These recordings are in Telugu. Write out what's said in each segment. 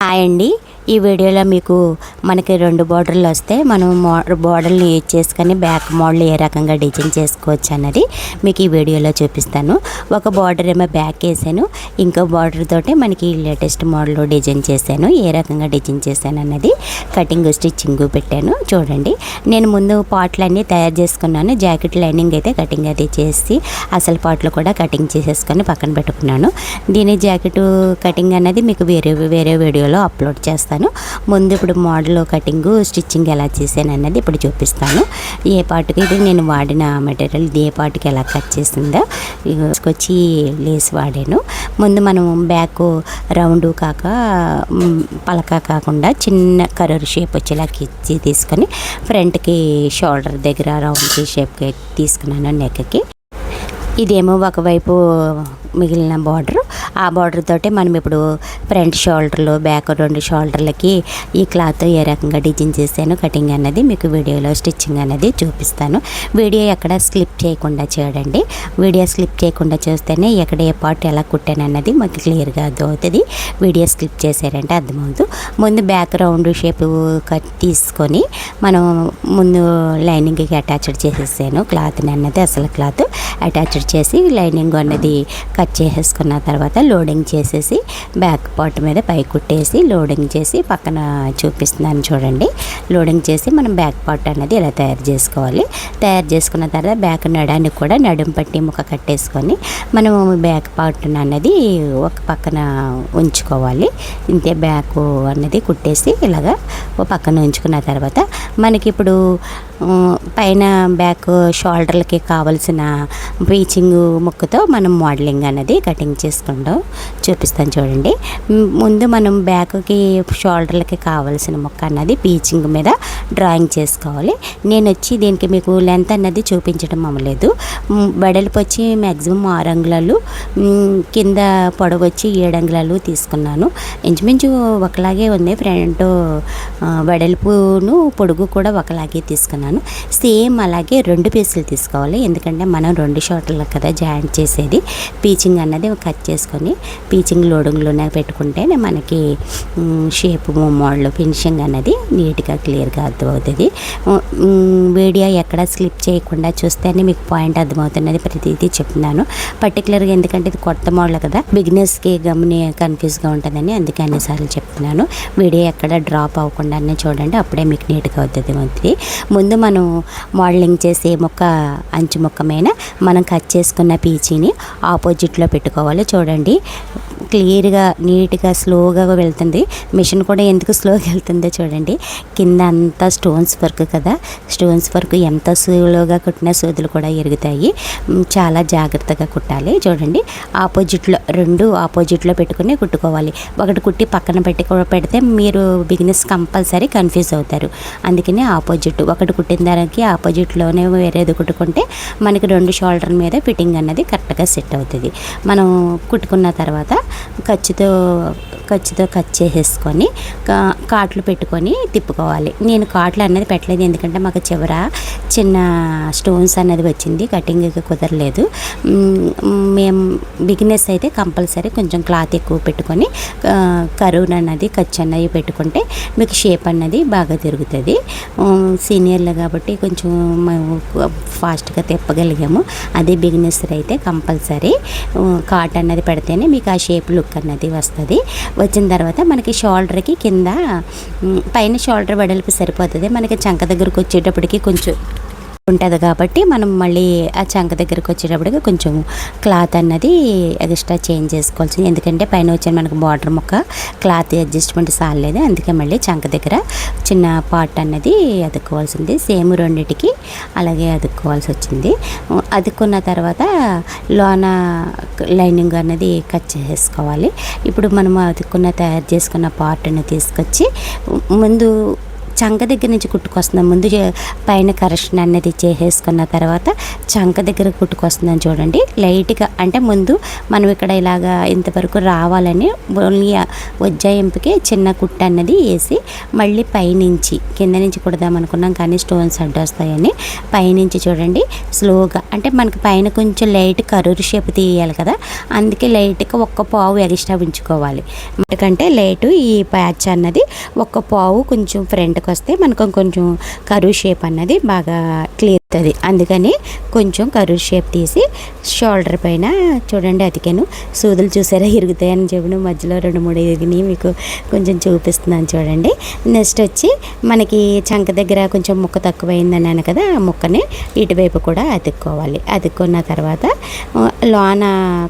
హాయ్ అండి. ఈ వీడియోలో మీకు మనకి 2 బోర్డర్లు వస్తే మనం బోర్డర్ని యూజ్ చేసుకొని బ్యాక్ మోడల్ ఏ రకంగా డిజైన్ చేసుకోవచ్చు అన్నది మీకు ఈ వీడియోలో చూపిస్తాను. ఒక బోర్డర్ ఏమో బ్యాక్ వేసాను, ఇంకో బోర్డర్ తోటి మనకి లేటెస్ట్ మోడల్ డిజైన్ చేశాను. ఏ రకంగా డిజైన్ చేశాను అన్నది కటింగ్ స్టిచ్చింగ్ పెట్టాను చూడండి. నేను ముందు పార్ట్లన్నీ తయారు చేసుకున్నాను. జాకెట్ లైనింగ్ అయితే కటింగ్ అది చేసి అసలు పార్ట్లు కూడా కటింగ్ చేసేసుకొని పక్కన పెట్టుకున్నాను. దీని జాకెట్ కటింగ్ అన్నది మీకు వేరే వీడియోలో అప్లోడ్ చేస్తాను. ముందు ఇప్పుడు మోడల్ కటింగ్ స్టిచ్చింగ్ ఎలా చేశాను అన్నది ఇప్పుడు చూపిస్తాను. ఏ పార్ట్కి ఇది నేను వాడిన మెటీరియల్ ఏ పార్ట్కి ఎలా కట్ చేసిందో వచ్చి లేస్ వాడాను. ముందు మనం బ్యాక్ రౌండ్ పలక కాకుండా చిన్న కర్వ్ షేప్ వచ్చేలా తీసుకొని ఫ్రంట్కి షోల్డర్ దగ్గర రౌండ్ షేప్కి తీసుకున్నాను. నెక్కి ఇదేమో ఒకవైపు మిగిలిన బార్డర్, ఆ బార్డర్ తోటి మనం ఇప్పుడు ఫ్రంట్ షోల్డర్లు బ్యాక్ 2 షోల్డర్లకి ఈ క్లాత్ ఏ రకంగా డిజైన్ చేశాను కటింగ్ అన్నది మీకు వీడియోలో స్టిచ్చింగ్ అనేది చూపిస్తాను. వీడియో ఎక్కడ స్లిప్ చేయకుండా చూడండి. వీడియో స్లిప్ చేయకుండా చూస్తేనే ఎక్కడ ఏ పార్ట్ ఎలా కుట్టాను అన్నది మాకు క్లియర్గా అర్థమవుతుంది. వీడియో స్లిప్ చేశారంటే అర్థమవుతుంది. ముందు బ్యాక్ రౌండ్ షేప్ కట్ తీసుకొని మనం ముందు లైనింగ్కి అటాచ్డ్ చేసేసాను. క్లాత్ని అన్నది అసలు క్లాత్ అటాచ్డ్ చేసి లైనింగ్ అన్నది కట్ చేసేసుకున్న తర్వాత లోడింగ్ చేసేసి బ్యాక్ పార్ట్ మీద పై కుట్టేసి లోడింగ్ చేసి పక్కన చూపిస్తున్నాను చూడండి. లోడింగ్ చేసి మనం బ్యాక్ పార్ట్ అనేది ఇలా తయారు చేసుకోవాలి. తయారు చేసుకున్న తర్వాత బ్యాక్ నడానికి కూడా నడుం పట్టి ముక్క కట్టేసుకొని మనం బ్యాక్ పార్ట్ అన్నది ఒక పక్కన ఉంచుకోవాలి. ఇంతే బ్యాక్ అన్నది కుట్టేసి ఇలాగా ఒక పక్కన ఉంచుకున్న తర్వాత మనకి ఇప్పుడు పైన బ్యాక్ షోల్డర్లకి కావాల్సిన పీచింగ్ ముక్కతో మనం మోడలింగ్ అనేది కటింగ్ చేసుకుంటాం చూపిస్తాను చూడండి. ముందు మనం బ్యాక్కి షోల్డర్లకి కావాల్సిన ముక్క అన్నది పీచింగ్ మీద డ్రాయింగ్ చేసుకోవాలి. నేను వచ్చి దీనికి మీకు లెంత్ అన్నది చూపించడం అవ్వలేదు. వెడల్పు వచ్చి మ్యాక్సిమం 6 అంగుళాలు, కింద పొడవు వచ్చి 7 అంగుళాలు తీసుకున్నాను. ఇంచుమించు ఒకలాగే ఉంది. ఫ్రంట్ వెడల్పును పొడుగు కూడా ఒకలాగే తీసుకున్నాను. సేమ్ అలాగే 2 పీసులు తీసుకోవాలి. ఎందుకంటే మనం 2 షోల్డర్లకు కదా జాయింట్ చేసేది. పీచింగ్ అన్నది కట్ చేసుకొని పీచింగ్ లోడింగ్లోనే పెట్టుకుంటేనే మనకి షేప్ మోడల్ ఫినిషింగ్ అనేది నీట్గా క్లియర్గా అర్థమవుతుంది. వీడియో ఎక్కడ స్లిప్ చేయకుండా చూస్తేనే మీకు పాయింట్ అర్థమవుతున్నది ప్రతిదీ చెప్తున్నాను. పర్టికులర్గా ఎందుకంటే ఇది కొత్త మోడల్ కదా, బిగినర్స్కి కన్ఫ్యూజ్గా ఉంటుందని అందుకే అన్నిసార్లు చెప్తున్నాను. వీడియో ఎక్కడ డ్రాప్ అవ్వకుండానే చూడండి, అప్పుడే మీకు నీట్గా అవుతుంది. ముందు మనం మోడలింగ్ చేసే అంచు ముక్క మీద మనం కట్ చేసుకున్న పీచీని ఆపోజిట్లో పెట్టుకోవాలి. చూడండి క్లియర్గా నీట్గా స్లోగా వెళ్తుంది. మిషన్ కూడా ఎందుకు స్లోగా వెళ్తుందో చూడండి. కింద అంతా స్టోన్స్ వర్క్ కదా, స్టోన్స్ వర్క్ ఎంత స్లోగా కుట్టినా సూదులు కూడా ఎరుగుతాయి. చాలా జాగ్రత్తగా కుట్టాలి. చూడండి రెండు ఆపోజిట్లో పెట్టుకుని కుట్టుకోవాలి. ఒకటి కుట్టి పక్కన పెడితే మీరు బిగినర్స్ కంపల్సరీ కన్ఫ్యూజ్ అవుతారు. అందుకని ఒకటి కుట్టిన దానికి ఆపోజిట్లోనే వేరేది కుట్టుకుంటే మనకి 2 షోల్డర్ మీద ఫిట్టింగ్ అన్నది కరెక్ట్గా సెట్ అవుతుంది. మనం కుట్టుకున్న తర్వాత ఖర్చుతో కట్ చేసేసుకొని కాట్లు పెట్టుకొని తిప్పుకోవాలి. నేను కాట్లు అన్నది పెట్టలేదు, ఎందుకంటే మాకు చివర చిన్న స్టోన్స్ అన్నది వచ్చింది, కటింగ్కి కుదరలేదు. మేము బిగినర్స్ అయితే కంపల్సరీ కొంచెం క్లాత్ ఎక్కువ పెట్టుకొని కరువు అన్నది ఖర్చు అన్నది పెట్టుకుంటే మీకు షేప్ అన్నది బాగా తిరుగుతుంది. సీనియర్లు కాబట్టి కొంచెం ఫాస్ట్గా తిప్పగలిగాము. అదే బిగినర్స్ అయితే కంపల్సరీ కాట్ అన్నది పెడితేనే మీకు ఆ షేప్ లుక్ అన్నది వస్తుంది. వచ్చిన తర్వాత మనకి షోల్డర్కి కింద పైన షోల్డర్ వెడల్పు సరిపోతుంది. మనకి చంక దగ్గరకు వచ్చేటప్పటికి కొంచెం ఉంటుంది కాబట్టి మనం మళ్ళీ ఆ చంక దగ్గరకు వచ్చేటప్పటికి కొంచెం క్లాత్ అన్నది ఎక్స్ట్రా చేంజ్ చేసుకోవాల్సింది. ఎందుకంటే పైన వచ్చే మనకు బార్డర్ ముక్క క్లాత్ అడ్జస్ట్మెంట్ సాలేదు, అందుకే మళ్ళీ చంక దగ్గర చిన్న పార్ట్ అన్నది అతుక్కోవాల్సింది. సేమ్ రెండిటికి అలాగే అతుక్కోవాల్సి వచ్చింది. అతుక్కున్న తర్వాత లోన లైనింగ్ అన్నది కట్ చేసుకోవాలి. ఇప్పుడు మనం తయారు చేసుకున్న పార్ట్ని తీసుకొచ్చి ముందు చంక దగ్గర నుంచి కుట్టుకొస్తున్నాం. ముందు పైన కరెక్షన్ అనేది చేసేసుకున్న తర్వాత చంక దగ్గర కుట్టుకొస్తున్నాం చూడండి. లైట్గా అంటే ముందు మనం ఇక్కడ ఇలాగా ఇంతవరకు రావాలని ఓన్లీ ఉజ్జాయింపుకి చిన్న కుట్టు అన్నది వేసి మళ్ళీ పైనుంచి కింద నుంచి కుడదాం అనుకున్నాం, కానీ స్టోన్స్ అడ్డు వస్తాయని పైనుంచి చూడండి స్లోగా, అంటే మనకి పైన కొంచెం లైట్ కరూరు షేప్ తీయాలి కదా, అందుకే లైట్గా ఒక్క పావు ఎక్స్ట్రా ఉంచుకోవాలి. ఎందుకంటే లైట్ ఈ ప్యాచ్ అన్నది ఒక్క పావు కొంచెం ఫ్రంట్కి వస్తే మనకు కొంచెం కరూరు షేప్ అన్నది బాగా క్లియర్ అవుతుంది. అందుకని కొంచెం కరూరు షేప్ తీసి షోల్డర్ పైన చూడండి అతికాను. సూదులు చూసారా ఇరుగుతాయని చెప్పిన మధ్యలో 2-3 ఇరిగినాయి, మీకు కొంచెం చూపిస్తున్నాను చూడండి. నెక్స్ట్ వచ్చి మనకి చంక దగ్గర కొంచెం ముక్క తక్కువైంది అన్నాను కదా, ఆ ముక్కని ఇటువైపు కూడా అతుక్కోవాలి. అతుక్కున్న తర్వాత లోన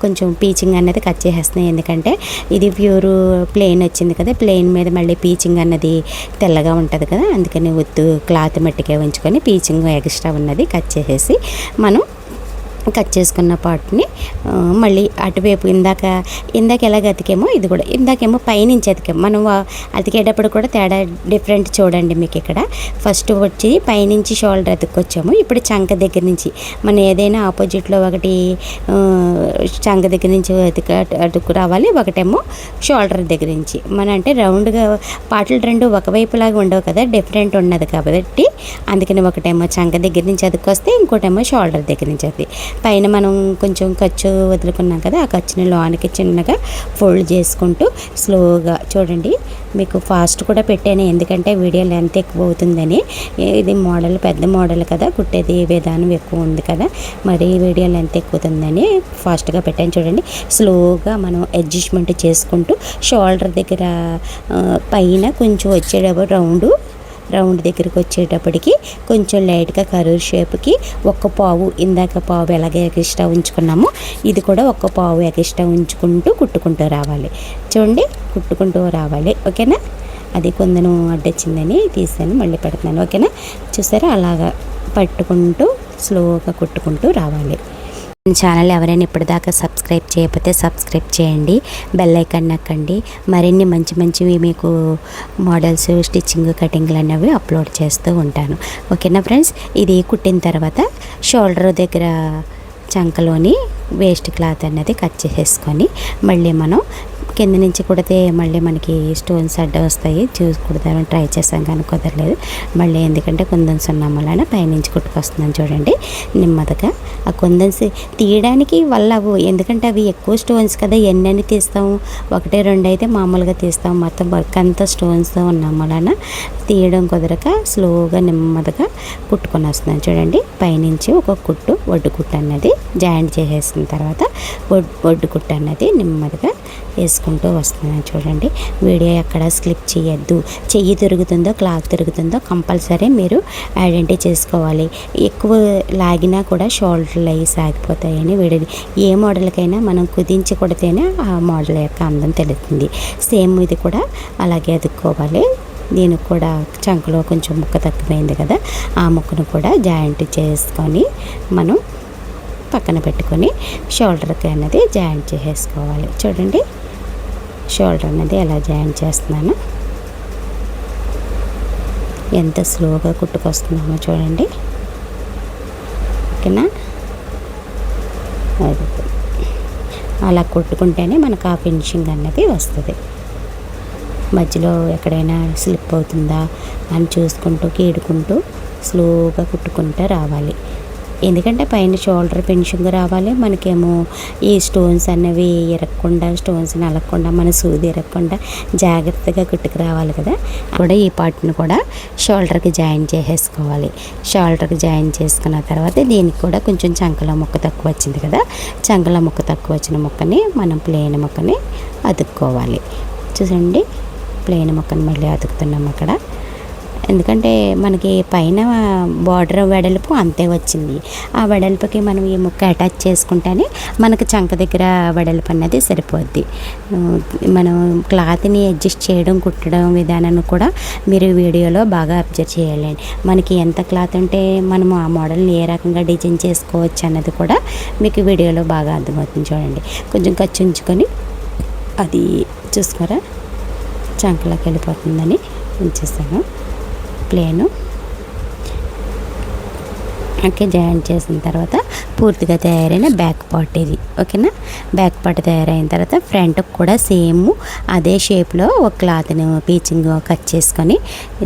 కొంచెం పీచింగ్ అనేది కట్ చేసేస్తున్నాయి, ఎందుకంటే ఇది ప్యూర్ ప్లెయిన్ వచ్చింది కదా, ప్లెయిన్ మీద మళ్ళీ పీచింగ్ అన్నది తెల్లగా ఉంటుంది కదా, అందుకని ఒత్తు క్లాత్ మట్టికే ఉంచుకొని పీచింగ్ ఎక్స్ట్రా ఉన్నది కట్ చేసేసి మనం కట్ చేసుకున్న పార్ట్ని మళ్ళీ అటువైపు ఇందాక ఎలాగ అతికేమో ఇది కూడా ఇందాకేమో పైనుంచి అతికాము. మనం అతికేటప్పుడు కూడా తేడా డిఫరెంట్ చూడండి. మీకు ఇక్కడ ఫస్ట్ వచ్చి పైనుంచి షోల్డర్ అతుక్కొచ్చాము, ఇప్పుడు చంక దగ్గర నుంచి మనం ఏదైనా ఆపోజిట్లో ఒకటి చంక దగ్గర నుంచి అతుక్కు రావాలి, ఒకటేమో షోల్డర్ దగ్గర నుంచి. మన అంటే రౌండ్గా పాటలు రెండు ఒకవైపులాగా ఉండవు కదా, డిఫరెంట్ ఉన్నది కాబట్టి అందుకని ఒకటేమో చంక దగ్గర నుంచి అతుక్కొస్తే ఇంకోటేమో షోల్డర్ దగ్గర నుంచి అది. పైన మనం కొంచెం ఖర్చు వదులుకున్నాం కదా, ఆ ఖర్చుని లోనికి చిన్నగా ఫోల్డ్ చేసుకుంటూ స్లోగా చూడండి. మీకు ఫాస్ట్ కూడా పెట్టాను, ఎందుకంటే వీడియో లెంత్ ఎక్కువ అవుతుందని. ఇది మోడల్ పెద్ద మోడల్ కదా, కుట్టేది విధానం ఎక్కువ ఉంది కదా, మరి వీడియో లెంత్ ఎక్కుతుందని ఫాస్ట్గా పెట్టాను చూడండి. స్లోగా మనం అడ్జస్ట్మెంట్ చేసుకుంటూ షోల్డర్ దగ్గర పైన కొంచెం వచ్చేటప్పుడు రౌండ్ దగ్గరికి వచ్చేటప్పటికి కొంచెం లైట్గా కరూర్ షేప్కి ఒక్క పావు, ఇందాక పావు ఎలాగే ఎక్స్ట్రా ఉంచుకున్నామో ఇది కూడా ఒక్క పావు ఎక్స్ట్రా ఉంచుకుంటూ కుట్టుకుంటూ రావాలి. చూడండి కుట్టుకుంటూ రావాలి, ఓకేనా. అది కొందను అడ్డొచ్చిందని తీసాను, మళ్ళీ పెడుతున్నాను, ఓకేనా. చూసారా అలాగా పట్టుకుంటూ స్లోగా కుట్టుకుంటూ రావాలి. ఛానల్ ఎవరైనా ఇప్పటిదాకా సబ్స్క్రైబ్ చేయకపోతే సబ్స్క్రైబ్ చేయండి, బెల్ ఐకాన్ నొక్కండి. మరిన్ని మంచివి మీకు మోడల్స్, స్టిచ్చింగ్, కటింగ్లు అనేవి అప్లోడ్ చేస్తూ ఉంటాను, ఓకేనా ఫ్రెండ్స్. ఇది కుట్టిన తర్వాత షోల్డర్ దగ్గర చంకలోని వేస్ట్ క్లాత్ అనేది కట్ చేసేసుకొని మళ్ళీ మనం కింద నుంచి కుడితే మళ్ళీ మనకి స్టోన్స్ అడ్డ వస్తాయి, చూసి కుడతామని ట్రై చేసాం కానీ కుదరలేదు. మళ్ళీ ఎందుకంటే కుందన్స్ ఉన్నాం వలన పైనుంచి కుట్టుకొస్తున్నాను చూడండి నెమ్మదిగా. ఆ కుందన్స్ తీయడానికి వల్ల ఎందుకంటే అవి ఎక్కువ స్టోన్స్ కదా, ఎన్ని తీస్తాము, 1-2 అయితే మామూలుగా తీస్తాం, మొత్తం వర్క్ అంతా స్టోన్స్తో ఉన్నాం వలన తీయడం కుదరక స్లోగా నెమ్మదిగా కుట్టుకొని వస్తున్నాను చూడండి. పైనుంచి ఒక కుట్టు ఒడ్డు కుట్టు అన్నది జాయింట్ చేసేసిన తర్వాత ఒడ్డు కుట్టు అన్నది నెమ్మదిగా వేసుకుంటూ వస్తున్నాను చూడండి. వీడియో ఎక్కడ స్కిప్ చేయొద్దు. చెయ్యి తిరుగుతుందో క్లాత్ తిరుగుతుందో కంపల్సరీ మీరు ఐడెంటిఫై చేసుకోవాలి. ఎక్కువ లాగినా కూడా షోల్డర్లు అవి సాగిపోతాయని వీడియో ఏ మోడల్కైనా మనం కుదించి కొడితేనే ఆ మోడల్ యొక్క అందం తెలుస్తుంది. సేమ్ ఇది కూడా అలాగే అతుక్కోవాలి. దీనికి కూడా చంకలో కొంచెం ముక్క తక్కువైంది కదా, ఆ ముక్కను కూడా జాయింట్ చేసుకొని మనం పక్కన పెట్టుకొని షోల్డర్కి అన్నది జాయింట్ చేసేసుకోవాలి. చూడండి షోల్డర్ అన్నది ఎలా జాయింట్ చేస్తున్నాను, ఎంత స్లోగా కుట్టుకొస్తున్నామో చూడండి, ఓకేనా. అలా కుట్టుకుంటేనే మనకు ఆ ఫినిషింగ్ అన్నది వస్తుంది. మధ్యలో ఎక్కడైనా స్లిప్ అవుతుందా అని చూసుకుంటూ కీడుకుంటూ స్లోగా కుట్టుకుంటూ రావాలి. ఎందుకంటే పైన షోల్డర్ ఫినిషింగ్ రావాలి, మనకేమో ఈ స్టోన్స్ అనేవి ఇరగకుండా, స్టోన్స్ నలగకుండా, మన సూది ఇరగకుండా జాగ్రత్తగా కుట్టుకు రావాలి కదా. కూడా ఈ పార్ట్ని కూడా షోల్డర్కి జాయిన్ చేసేసుకోవాలి. షోల్డర్కి జాయిన్ చేసుకున్న తర్వాత దీనికి కూడా కొంచెం చంకల ముక్క తక్కువ వచ్చింది కదా, చంకల ముక్క తక్కువ వచ్చిన ముక్కని మనం ప్లెయిన్ ముక్కని అతుక్కోవాలి. చూసండి ప్లెయిన్ ముక్కని మళ్ళీ అతుకుతున్నాం అక్కడ, ఎందుకంటే మనకి పైన బార్డర్ వెడల్పు అంతే వచ్చింది. ఆ వెడల్పుకి మనం ఈ ముక్క అటాచ్ చేసుకుంటేనే మనకు చంక దగ్గర వెడల్పు అన్నది సరిపోద్ది. మనం క్లాత్ని అడ్జస్ట్ చేయడం, కుట్టడం విధానాన్ని కూడా మీరు వీడియోలో బాగా అబ్జర్వ్ చేయాలండి. మనకి ఎంత క్లాత్ ఉంటే మనము ఆ మోడల్ని ఏ రకంగా డిజైన్ చేసుకోవచ్చు అన్నది కూడా మీకు వీడియోలో బాగా అర్థమవుతుంది. చూడండి కొంచెం ఖర్చు ఉంచుకొని అది చూసుకోరా చంకలోకి వెళ్ళిపోతుందని ఉంచేస్తాను. ప్లేను. ఓకే, జాయింట్ చేసిన తర్వాత పూర్తిగా తయారైన బ్యాక్ పార్ట్ ఇది. ఓకేనా, బ్యాక్ పార్ట్ తయారైన తర్వాత ఫ్రంట్కి కూడా సేమ్ అదే షేప్లో ఒక క్లాత్ని పీచింగ్ కట్ చేసుకొని,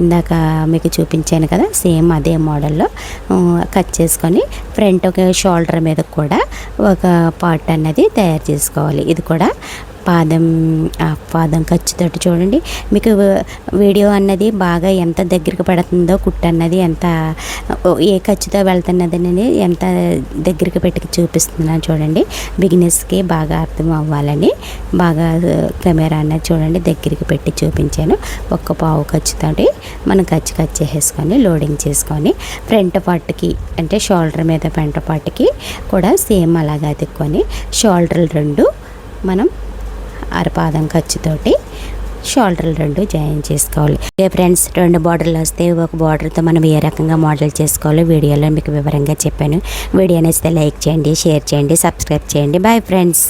ఇందాక మీకు చూపించాను కదా సేమ్ అదే మోడల్లో కట్ చేసుకొని ఫ్రంట్ ఒక షోల్డర్ మీద కూడా ఒక పార్ట్ అన్నది తయారు చేసుకోవాలి. ఇది కూడా పాదం ఖర్చుతోటి చూడండి. మీకు వీడియో అన్నది బాగా ఎంత దగ్గరికి పడుతుందో, కుట్టు అన్నది ఎంత ఏ ఖర్చుతో వెళ్తున్నది అనేది ఎంత దగ్గరికి పెట్టి చూపిస్తున్నాను చూడండి. బిగినర్స్కి బాగా అర్థం అవ్వాలని బాగా కెమెరా అన్నది చూడండి దగ్గరికి పెట్టి చూపించాను. ఒక్క పావు ఖర్చుతోటి మనం కట్ చేసేసుకొని లోడింగ్ చేసుకొని ఫ్రంట్ పార్ట్కి అంటే షోల్డర్ మీద ఫ్రంట్ పార్ట్కి కూడా సేమ్ అలాగా అతుక్కొని షోల్డర్లు రెండు మనం అరపాదం ఖర్చుతోటి షోల్డర్లు రెండు జాయిన్ చేసుకోవాలి. ఫ్రెండ్స్, 2 బార్డర్లు వస్తే ఒక బార్డర్తో మనం ఏ రకంగా మోడల్ చేసుకోవాలో వీడియోలో మీకు వివరంగా చెప్పాను. వీడియో నచ్చితే లైక్ చేయండి, షేర్ చేయండి, సబ్స్క్రైబ్ చేయండి. Bye friends.